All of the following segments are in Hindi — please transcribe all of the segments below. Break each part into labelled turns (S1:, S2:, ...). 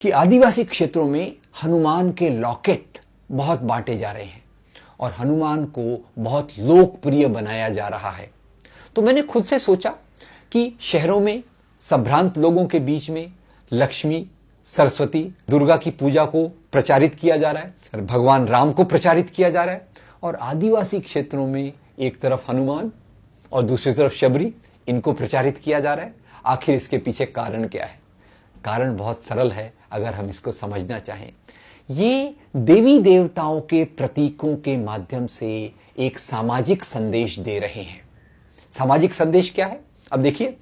S1: कि आदिवासी क्षेत्रों में हनुमान के लॉकेट बहुत बांटे जा रहे हैं और हनुमान को बहुत लोकप्रिय बनाया जा रहा है। तो मैंने खुद से सोचा कि शहरों में संभ्रांत लोगों के बीच में लक्ष्मी, सरस्वती, दुर्गा की पूजा को प्रचारित किया जा रहा है, भगवान राम को प्रचारित किया जा रहा है, और आदिवासी क्षेत्रों में एक तरफ हनुमान और दूसरी तरफ शबरी, इनको प्रचारित किया जा रहा है। आखिर इसके पीछे कारण क्या है? कारण बहुत सरल है अगर हम इसको समझना चाहें। ये देवी देवताओं के प्रतीकों के माध्यम से एक सामाजिक संदेश दे रहे हैं। सामाजिक संदेश क्या है? अब देखिए,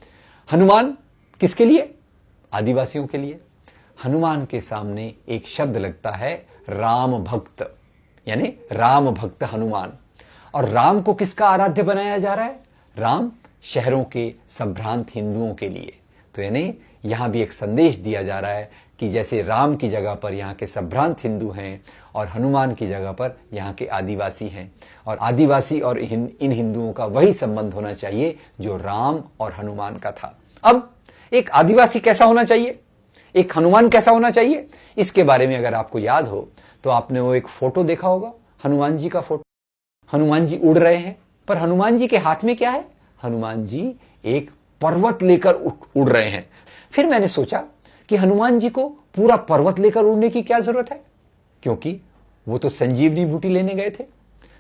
S1: हनुमान किसके लिए? आदिवासियों के लिए। हनुमान के सामने एक शब्द लगता है राम भक्त, यानी राम भक्त हनुमान। और राम को किसका आराध्य बनाया जा रहा है? राम शहरों के संभ्रांत हिंदुओं के लिए। तो यानी यहां भी एक संदेश दिया जा रहा है कि जैसे राम की जगह पर यहाँ के संभ्रांत हिंदू हैं और हनुमान की जगह पर यहाँ के आदिवासी हैं, और आदिवासी और इन हिंदुओं का वही संबंध होना चाहिए जो राम और हनुमान का था। अब एक आदिवासी कैसा होना चाहिए, एक हनुमान कैसा होना चाहिए, इसके बारे में अगर आपको याद हो तो आपने वो एक फोटो देखा होगा, हनुमान जी का फोटो। हनुमान जी उड़ रहे हैं, पर हनुमान जी के हाथ में क्या है? हनुमान जी एक पर्वत लेकर उड़ रहे हैं। फिर मैंने सोचा कि हनुमान जी को पूरा पर्वत लेकर उड़ने की क्या जरूरत है, क्योंकि वो तो संजीवनी बूटी लेने गए थे।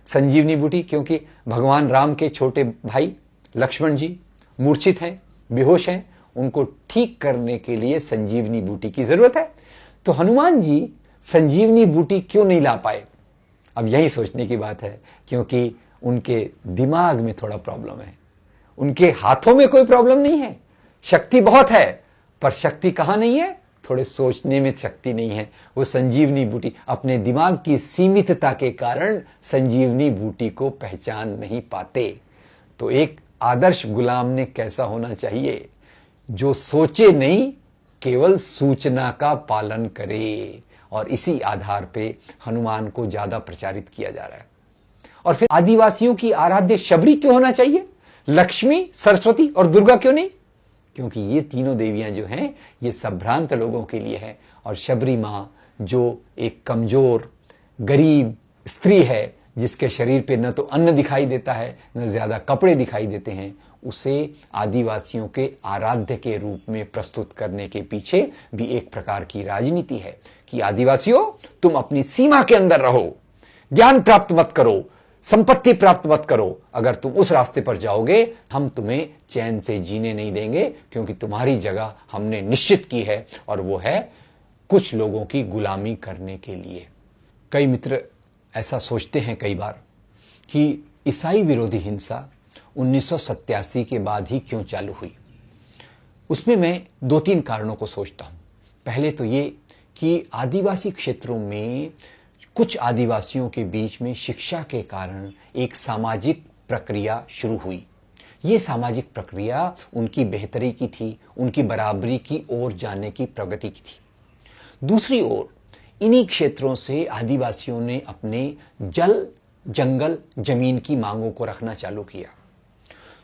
S1: संजीवनी बूटी, क्योंकि भगवान राम के छोटे भाई लक्ष्मण जी मूर्छित हैं, बेहोश हैं, उनको ठीक करने के लिए संजीवनी बूटी की जरूरत है। तो हनुमान जी संजीवनी बूटी क्यों नहीं ला पाए? अब यही सोचने की बात है, क्योंकि उनके दिमाग में थोड़ा प्रॉब्लम है। उनके हाथों में कोई प्रॉब्लम नहीं है, शक्ति बहुत है, पर शक्ति कहां नहीं है? थोड़े सोचने में शक्ति नहीं है। वो संजीवनी बूटी, अपने दिमाग की सीमितता के कारण संजीवनी बूटी को पहचान नहीं पाते। तो एक आदर्श गुलाम ने कैसा होना चाहिए? जो सोचे नहीं, केवल सूचना का पालन करे। और इसी आधार पे हनुमान को ज्यादा प्रचारित किया जा रहा है। और फिर आदिवासियों की आराध्य शबरी क्यों होना चाहिए? लक्ष्मी, सरस्वती और दुर्गा क्यों नहीं? क्योंकि ये तीनों देवियां जो हैं ये संभ्रांत लोगों के लिए हैं। और शबरी मां जो एक कमजोर गरीब स्त्री है, जिसके शरीर पे न तो अन्न दिखाई देता है न ज्यादा कपड़े दिखाई देते हैं, उसे आदिवासियों के आराध्य के रूप में प्रस्तुत करने के पीछे भी एक प्रकार की राजनीति है कि आदिवासियों, तुम अपनी सीमा के अंदर रहो, ज्ञान प्राप्त मत करो, संपत्ति प्राप्त मत करो। अगर तुम उस रास्ते पर जाओगे, हम तुम्हें चैन से जीने नहीं देंगे, क्योंकि तुम्हारी जगह हमने निश्चित की है, और वो है कुछ लोगों की गुलामी करने के लिए। कई मित्र ऐसा सोचते हैं कई बार कि ईसाई विरोधी हिंसा 1987 के बाद ही क्यों चालू हुई। उसमें मैं 2-3 कारणों को सोचता हूं। पहले तो ये कि आदिवासी क्षेत्रों में कुछ आदिवासियों के बीच में शिक्षा के कारण एक सामाजिक प्रक्रिया शुरू हुई। ये सामाजिक प्रक्रिया उनकी बेहतरी की थी, उनकी बराबरी की ओर जाने की प्रगति की थी। दूसरी ओर इन्हीं क्षेत्रों से आदिवासियों ने अपने जल, जंगल, जमीन की मांगों को रखना चालू किया।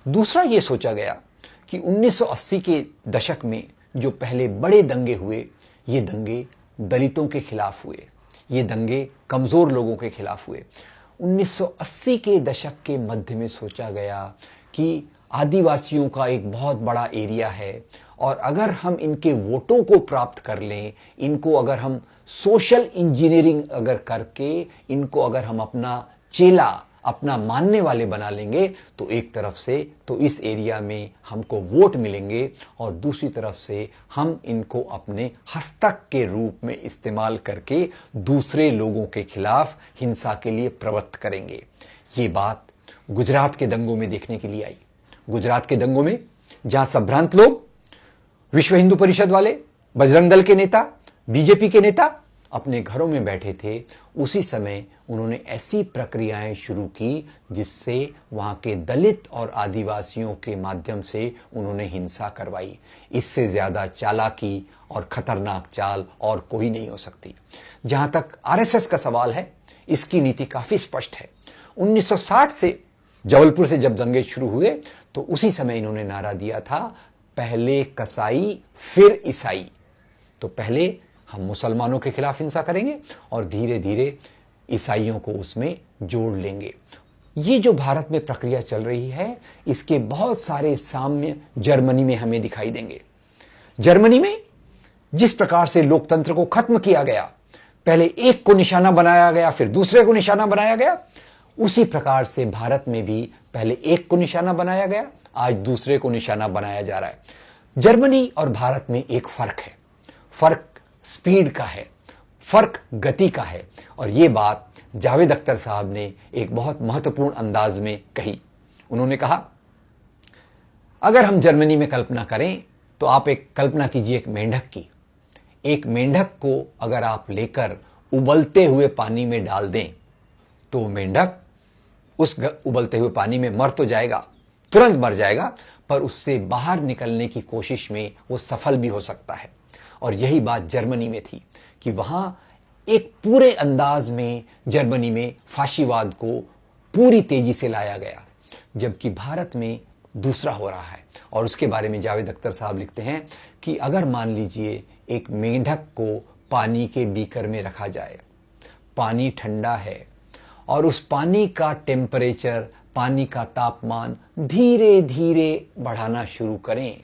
S1: दूसरा ये सोचा गया कि 1980 के दशक में जो पहले बड़े दंगे हुए, ये दंगे दलितों के खिलाफ हुए, ये दंगे कमजोर लोगों के खिलाफ हुए। 1980 के दशक के मध्य में सोचा गया कि आदिवासियों का एक बहुत बड़ा एरिया है, और अगर हम इनके वोटों को प्राप्त कर लें, इनको अगर हम सोशल इंजीनियरिंग अगर करके इनको अगर हम अपना चेला, अपना मानने वाले बना लेंगे, तो एक तरफ से तो इस एरिया में हमको वोट मिलेंगे, और दूसरी तरफ से हम इनको अपने हस्तक के रूप में इस्तेमाल करके दूसरे लोगों के खिलाफ हिंसा के लिए प्रवृत्त करेंगे। ये बात गुजरात के दंगों में देखने के लिए आई। गुजरात के दंगों में जहां संभ्रांत लोग, विश्व हिंदू परिषद वाले, बजरंग दल के नेता, बीजेपी के नेता अपने घरों में बैठे थे, उसी समय उन्होंने ऐसी प्रक्रियाएं शुरू की जिससे वहां के दलित और आदिवासियों के माध्यम से उन्होंने हिंसा करवाई। इससे ज्यादा चालाकी और खतरनाक चाल और कोई नहीं हो सकती। जहां तक आरएसएस का सवाल है, इसकी नीति काफी स्पष्ट है। 1960 से जबलपुर से जब दंगे शुरू हुए, तो उसी समय इन्होंने नारा दिया था, पहले कसाई फिर ईसाई। तो पहले हम मुसलमानों के खिलाफ हिंसा करेंगे और धीरे धीरे ईसाइयों को उसमें जोड़ लेंगे। ये जो भारत में प्रक्रिया चल रही है, इसके बहुत सारे साम्य जर्मनी में हमें दिखाई देंगे। जर्मनी में जिस प्रकार से लोकतंत्र को खत्म किया गया, पहले एक को निशाना बनाया गया, फिर दूसरे को निशाना बनाया गया, उसी प्रकार से भारत में भी पहले एक को निशाना बनाया गया, आज दूसरे को निशाना बनाया जा रहा है। जर्मनी और भारत में एक फर्क है, फर्क स्पीड का है, फर्क गति का है। और ये बात जावेद अख्तर साहब ने एक बहुत महत्वपूर्ण अंदाज में कही। उन्होंने कहा, अगर हम जर्मनी में कल्पना करें तो आप एक कल्पना कीजिए एक मेंढक की। एक मेंढक को अगर आप लेकर उबलते हुए पानी में डाल दें तो मेंढक उस उबलते हुए पानी में मर तो जाएगा, तुरंत मर जाएगा, पर उससे बाहर निकलने की कोशिश में वो सफल भी हो सकता है। और यही बात जर्मनी में थी कि वहां एक पूरे अंदाज में जर्मनी में फाशीवाद को पूरी तेजी से लाया गया, जबकि भारत में दूसरा हो रहा है। और उसके बारे में जावेद अख्तर साहब लिखते हैं कि अगर मान लीजिए एक मेंढक को पानी के बीकर में रखा जाए, पानी ठंडा है और उस पानी का टेम्परेचर, पानी का तापमान धीरे धीरे बढ़ाना शुरू करें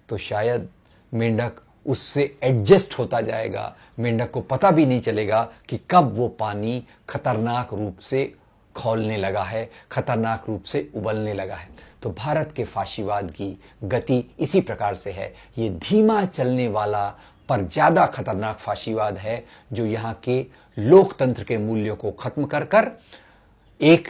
S1: तो शायद मेंढक उससे एडजस्ट होता जाएगा। मेंढक को पता भी नहीं चलेगा कि कब वो पानी खतरनाक रूप से खौलने लगा है, खतरनाक रूप से उबलने लगा है। तो भारत के फाशीवाद की गति इसी प्रकार से है। ये धीमा चलने वाला पर ज्यादा खतरनाक फाशीवाद है, जो यहाँ के लोकतंत्र के मूल्यों को खत्म कर कर एक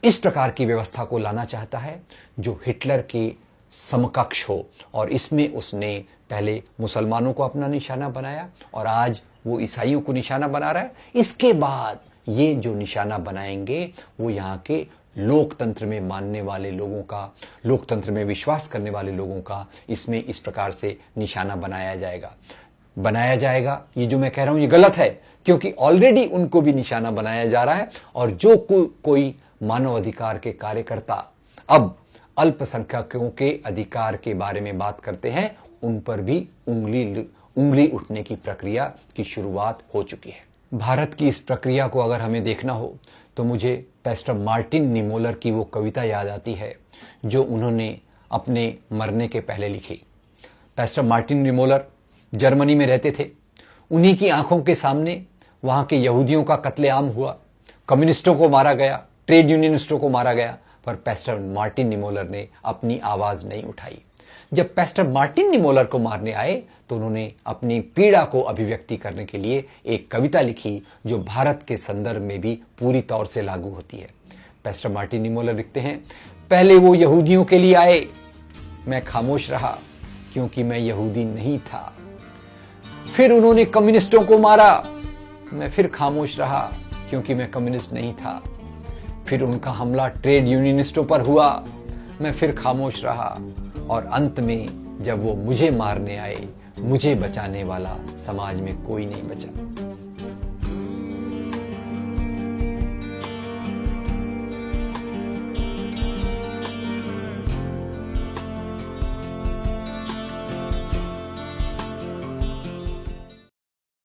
S1: इस प्रकार की व्यवस्था को लाना चाहता है जो हिटलर के समकक्ष हो। और इसमें उसने पहले मुसलमानों को अपना निशाना बनाया और आज वो ईसाइयों को निशाना बना रहा है। इसके बाद ये जो निशाना बनाएंगे वो यहाँ के लोकतंत्र में मानने वाले लोगों का, लोकतंत्र में विश्वास करने वाले लोगों का इसमें इस प्रकार से निशाना बनाया जाएगा। ये जो मैं कह रहा हूं ये गलत है, क्योंकि ऑलरेडी उनको भी निशाना बनाया जा रहा है। और जो कोई मानवाधिकार के कार्यकर्ता अब अल्पसंख्यकों के अधिकार के बारे में बात करते हैं, उन पर भी उंगली उठने की प्रक्रिया की शुरुआत हो चुकी है। भारत की इस प्रक्रिया को अगर हमें देखना हो तो मुझे पैस्टर मार्टिन निमोलर की वो कविता याद आती है जो उन्होंने अपने मरने के पहले लिखी। पैस्टर मार्टिन निमोलर जर्मनी में रहते थे। उन्हीं की आंखों के सामने वहां के यहूदियों का कत्लेआम हुआ, कम्युनिस्टों को मारा गया, ट्रेड यूनियनिस्टों को मारा गया, पर पैस्टर मार्टिन निमोलर ने अपनी आवाज नहीं उठाई। जब पैस्टर मार्टिन निमोलर को मारने आए तो उन्होंने अपनी पीड़ा को अभिव्यक्ति करने के लिए एक कविता लिखी जो भारत के संदर्भ में भी पूरी तौर से लागू होती है। पैस्टर मार्टिन निमोलर लिखते हैं, पहले वो यहूदियों के लिए आए, मैं खामोश रहा क्योंकि मैं यहूदी नहीं था। फिर उन्होंने कम्युनिस्टों को मारा, मैं फिर खामोश रहा क्योंकि मैं कम्युनिस्ट नहीं था। फिर उनका हमला ट्रेड यूनियनिस्टों पर हुआ, मैं फिर खामोश रहा। और अंत में जब वो मुझे मारने आए, मुझे बचाने वाला समाज में कोई नहीं बचा।